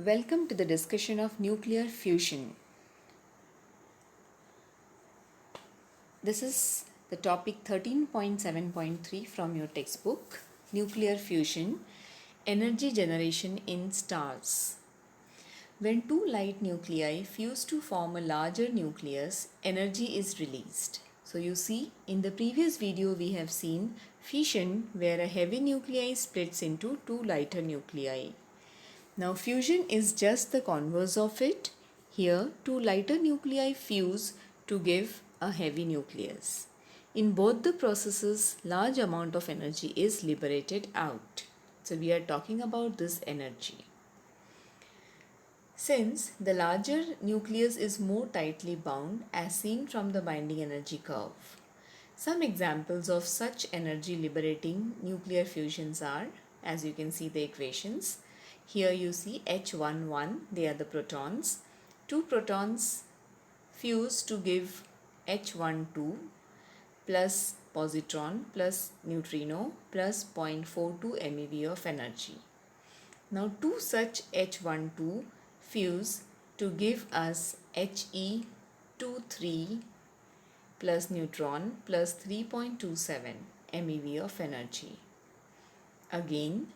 Welcome to the discussion of nuclear fusion. This is the topic 13.7.3 from your textbook, Nuclear Fusion, Energy Generation in Stars. When two light nuclei fuse to form a larger nucleus, energy is released. So you see, in the previous video we have seen fission where a heavy nuclei splits into two lighter nuclei. Now fusion is just the converse of it. Here two lighter nuclei fuse to give a heavy nucleus. In both the processes, large amount of energy is liberated out. So we are talking about this energy. Since the larger nucleus is more tightly bound as seen from the binding energy curve. Some examples of such energy liberating nuclear fusions are, as you can see the equations. Here you see H11, they are the protons. Two protons fuse to give H12 plus positron plus neutrino plus 0.42 MeV of energy. Now two such H12 fuse to give us He23 plus neutron plus 3.27 MeV of energy. Again,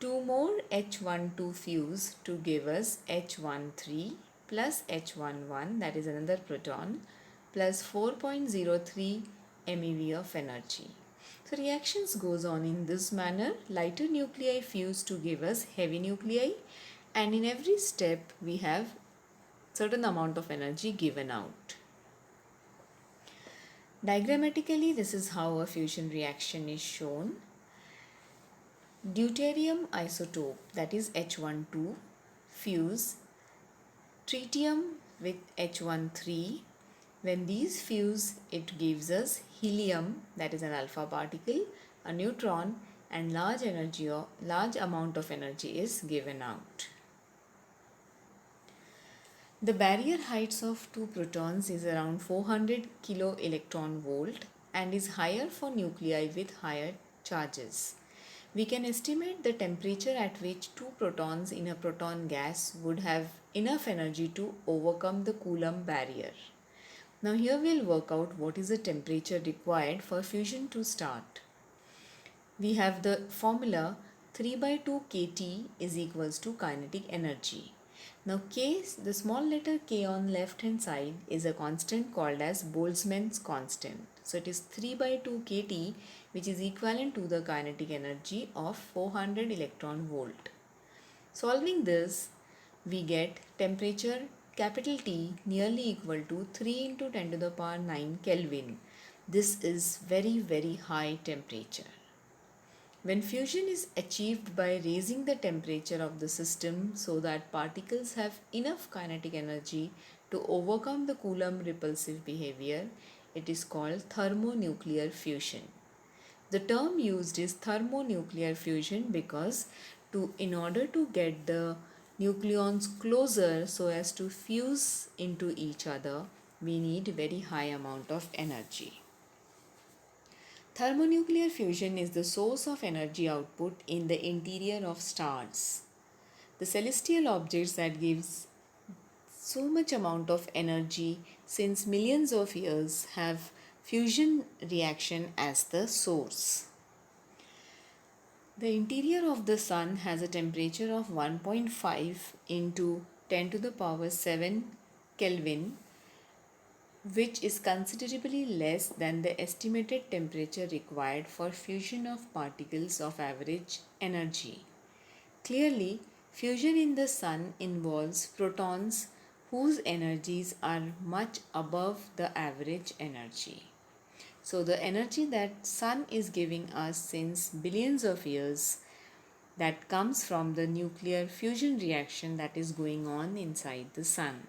two more H12 fuse to give us H13 plus H11, that is another proton, plus 4.03 MeV of energy. So reactions goes on in this manner. Lighter nuclei fuse to give us heavy nuclei, and in every step we have certain amount of energy given out. Diagrammatically, this is how a fusion reaction is shown. Deuterium isotope, that is H12, fuse tritium with H13. When these fuse, it gives us helium, that is an alpha particle, a neutron, and large amount of energy is given out. The barrier heights of two protons is around 400 kilo electron volt and is higher for nuclei with higher charges. We can estimate the temperature at which two protons in a proton gas would have enough energy to overcome the Coulomb barrier. Now here we'll work out what is the temperature required for fusion to start. We have the formula 3 by 2 kT is equals to kinetic energy. Now K, the small letter k on left hand side, is a constant called as Boltzmann's constant. So it is 3 by 2 kT, which is equivalent to the kinetic energy of 400 electron volt. Solving this, we get temperature capital T nearly equal to 3 into 10 to the power 9 Kelvin. This is very high temperature. When fusion is achieved by raising the temperature of the system so that particles have enough kinetic energy to overcome the Coulomb repulsive behavior, it is called thermonuclear fusion. The term used is thermonuclear fusion because in order to get the nucleons closer so as to fuse into each other, we need very high amount of energy. Thermonuclear fusion is the source of energy output in the interior of stars. The celestial objects that gives so much amount of energy since millions of years have fusion reaction as the source. The interior of the sun has a temperature of 1.5 into 10 to the power 7 Kelvin, which is considerably less than the estimated temperature required for fusion of particles of average energy. Clearly, fusion in the sun involves protons whose energies are much above the average energy. So the energy that sun is giving us since billions of years, that comes from the nuclear fusion reaction that is going on inside the sun.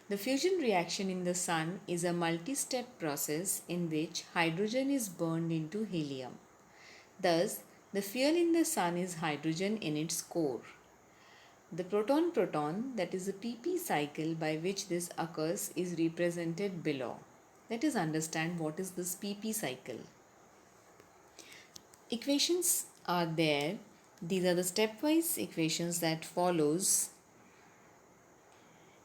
The fusion reaction in the sun is a multi-step process in which hydrogen is burned into helium. Thus, the fuel in the sun is hydrogen in its core. The proton-proton, that is the pp cycle by which this occurs, is represented below. Let us understand what is this pp cycle. Equations are there These are the stepwise equations that follows.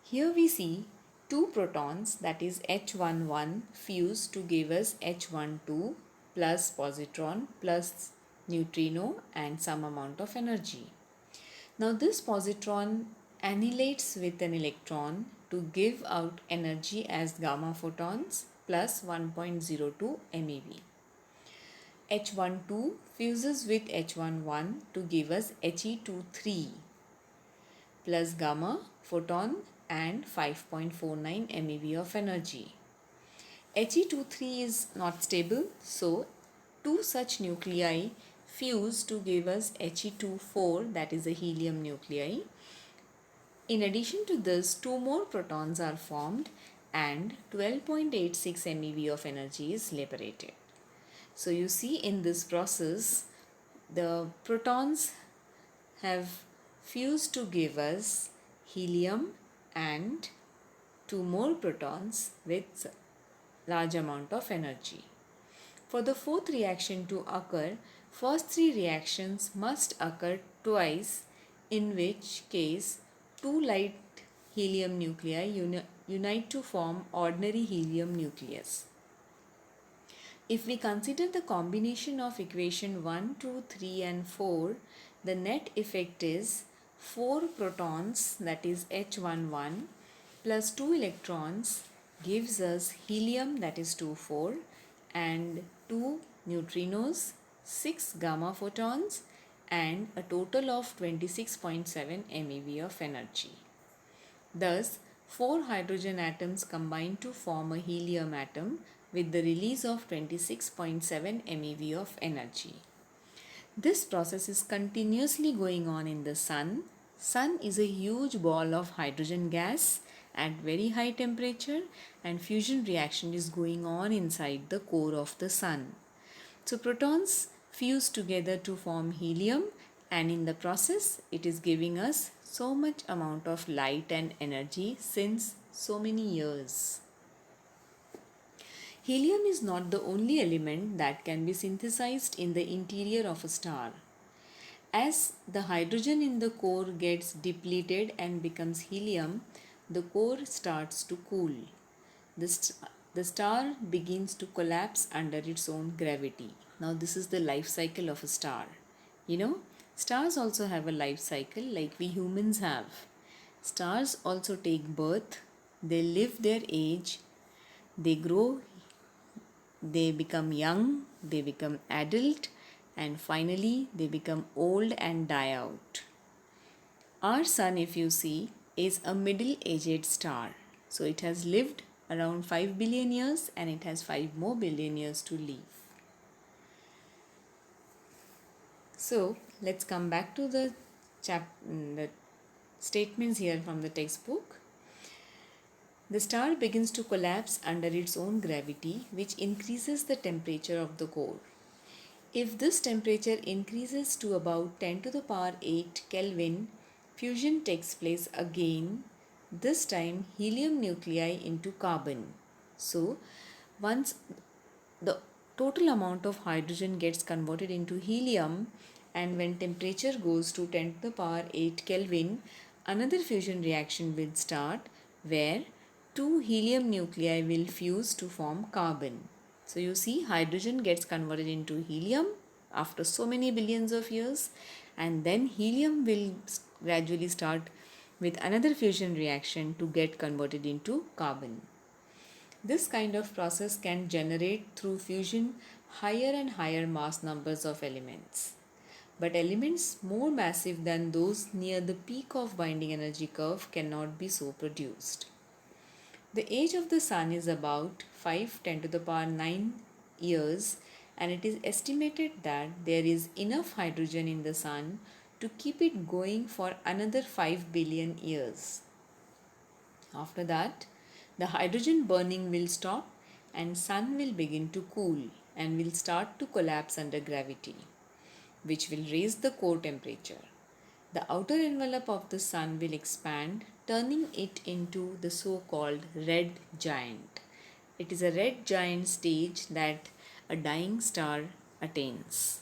Here we see two protons, that is H11 fuse to give us H12 plus positron plus neutrino and some amount of energy. Now this positron annihilates with an electron to give out energy as gamma photons plus 1.02 MeV. H12 fuses with H11 to give us He23 plus gamma photon and 5.49 MeV of energy. He23 is not stable, so two such nuclei fuse to give us He24, that is a helium nuclei. In addition to this, two more protons are formed and 12.86 MeV of energy is liberated. So you see in this process, the protons have fused to give us helium and two more protons with large amount of energy. For the fourth reaction to occur, first three reactions must occur twice, in which case two light helium nuclei unite to form ordinary helium nucleus. If we consider the combination of equation 1, 2, 3 and 4, the net effect is 4 protons, that is H11 plus 2 electrons gives us helium, that is 2,4, and 2 neutrinos, 6 gamma photons and a total of 26.7 MeV of energy. Thus, 4 hydrogen atoms combine to form a helium atom with the release of 26.7 MeV of energy. This process is continuously going on in the sun. Sun is a huge ball of hydrogen gas at very high temperature, and fusion reaction is going on inside the core of the sun. So protons fuse together to form helium, and in the process it is giving us so much amount of light and energy since so many years. Helium is not the only element that can be synthesized in the interior of a star. As the hydrogen in the core gets depleted and becomes helium, the core starts to cool. The star begins to collapse under its own gravity. Now this is the life cycle of a star. Stars also have a life cycle like we humans have. Stars also take birth, they live their age, they grow, they become young, they become adult, and finally they become old and die out. Our sun, if you see, is a middle-aged star. So it has lived around 5 billion years and it has 5 more billion years to live. So let's come back to the statements here from the textbook. The star begins to collapse under its own gravity, which increases the temperature of the core. If this temperature increases to about 10 to the power 8 Kelvin, fusion takes place again, this time helium nuclei into carbon. So, once the total amount of hydrogen gets converted into helium, and when temperature goes to 10 to the power 8 Kelvin, another fusion reaction will start where two helium nuclei will fuse to form carbon. So you see, hydrogen gets converted into helium after so many billions of years, and then helium will gradually start with another fusion reaction to get converted into carbon. This kind of process can generate through fusion higher and higher mass numbers of elements. But elements more massive than those near the peak of binding energy curve cannot be so produced. The age of the sun is about 5 × 10⁹ years, and it is estimated that there is enough hydrogen in the sun to keep it going for another 5 billion years. After that, the hydrogen burning will stop and sun will begin to cool and will start to collapse under gravity, which will raise the core temperature. The outer envelope of the sun will expand, turning it into the so-called red giant. It is a red giant stage that a dying star attains.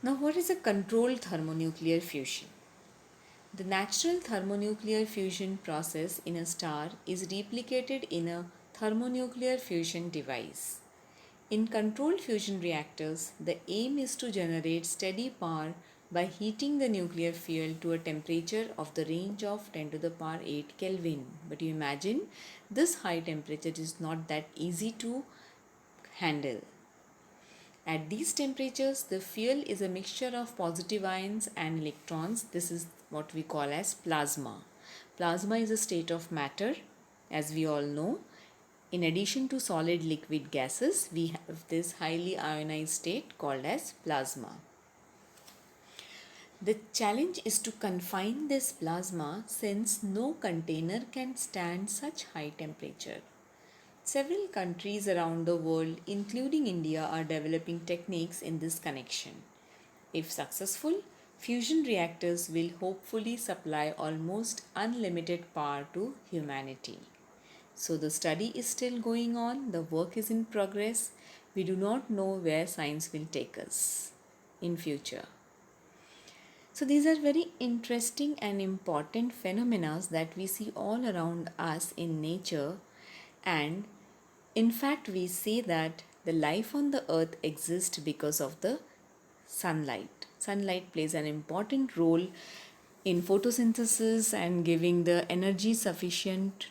Now, what is a controlled thermonuclear fusion? The natural thermonuclear fusion process in a star is replicated in a thermonuclear fusion device. In controlled fusion reactors, the aim is to generate steady power by heating the nuclear fuel to a temperature of the range of 10 to the power 8 Kelvin. But you imagine this high temperature is not that easy to handle. At these temperatures, the fuel is a mixture of positive ions and electrons. This is what we call as plasma. Plasma is a state of matter, as we all know. In addition to solid liquid gases, we have this highly ionized state called as plasma. The challenge is to confine this plasma since no container can stand such high temperature. Several countries around the world, including India, are developing techniques in this connection. If successful, fusion reactors will hopefully supply almost unlimited power to humanity. So the study is still going on, the work is in progress. We do not know where science will take us in future. So these are very interesting and important phenomena that we see all around us in nature, and in fact we see that the life on the earth exists because of the sunlight. Sunlight plays an important role in photosynthesis and giving the energy sufficient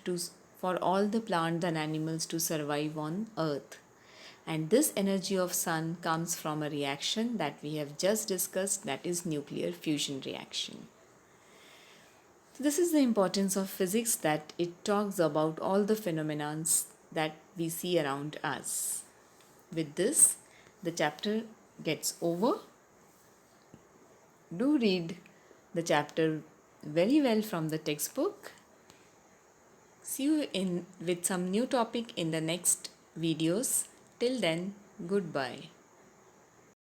for all the plants and animals to survive on earth. And this energy of sun comes from a reaction that we have just discussed, that is nuclear fusion reaction. So this is the importance of physics, that it talks about all the phenomena that we see around us. With this, the chapter gets over. Do read the chapter very well from the textbook. See you in with some new topic in the next videos. Till then, goodbye.